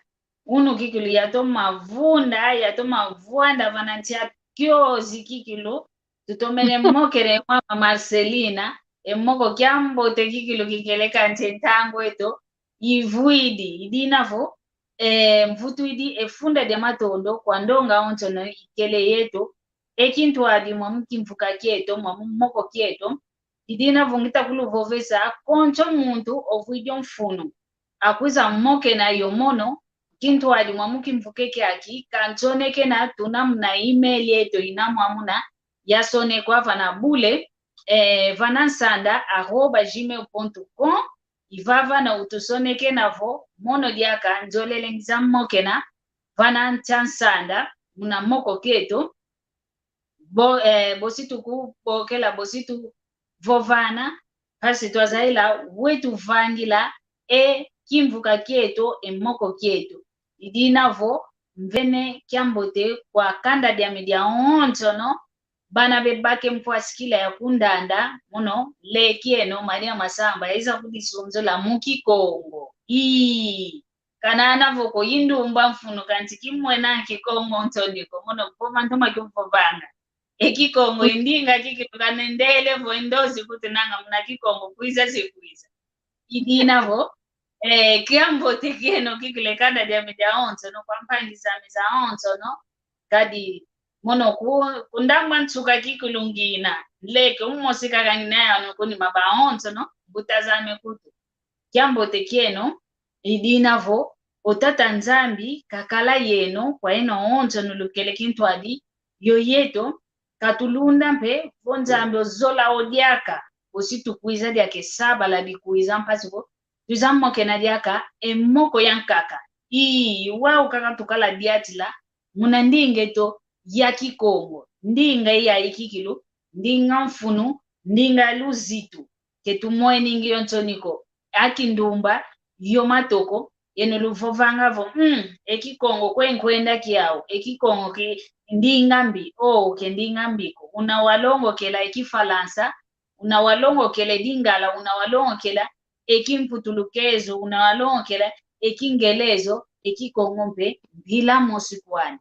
uno kikilo yato mavunda vanantia kiozi kikilo tutomene mokere mama Marcelina moko kyambote kikilo kikeleka ntentango eto ivuidi idinavo mvutu idi efunda dia matondo kwa ndonga onto na ikele yeto ekintu adi mwamukimfuka kieto mwamumoko kieto idina vungita kuluvovesa koncho muntu ovuidio mfuno akwiza mmoke na yomono kintu adi mwamukimfuke kyaki kanchoneke na tunamna email yeto inamwamuna yasone kwa vana bule vanansanda@gmail.com ivava na utusoneke navo mono diaka njolele ngizamoke na vananchansanda muna moko keto bositu kubokela bositu vovana pasi twazaila wetu vangila kimvuka kieto moko kieto idinavo mvene kyambote kwa kanda dia media ontono bana bebake mpwasikila ya kundanda muno lekieno Maria Masamba yaiza kudisunzo la muki Kongo kanana voko yindumba mfuno kanti kimwena kikongo ntondiko muno poma ntoma kimfovanga ekikongo indinga kikikanendele vo endozi kuti nanga muna kikongo kuiza sikuiza idinavo kiambote kieno kikile kanda dia media ontono kwa mpangisa meza ontono kadi mono kundamba ntsuka kikulungina leke umosika kanginaya nokuni mabaonto no butazame kutu kyambote kieno idinavo otata nzambi kakala yeno kwa eno onto nulukele kintu adi yoyeto katulunda mpe vonzambi ozola odiaka ositu kuiza diake saba la dikuiza mpasipo tuzammoke na diaka emoko yankaka wau kaka tukala diatila muna ndingeto ya kikongo ndinga ya ikikilo ndinga mfunu ndinga luzitu ketumoe ningi yontoniko akindumba yomatoko yeno luvovangavo ekikongo kwenkwenda kiao ekikongo ke ndinga mbi ke ndinga mbiko unawalongo kela ekifalansa unawalongo kela dingala unawalongo kela ekimputulukezo unawalongo kela ekingelezo ekikongo mpe bila mosikwani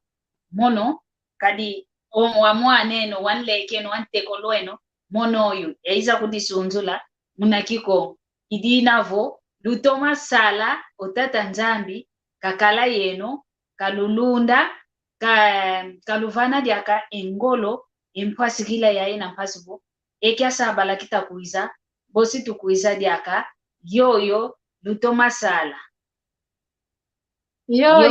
mono kadi wamwaneno wanlekeno wantekolweno monoyu yaiza kudisunzula muna kikongo idinavo lutoma sala otata nzambi kakala yeno kalulunda kaluvana diaka engolo empwasikila yae na mpasipo ekyasabala kitakuiza bosi tukuiza diaka yoyo lutoma sala yo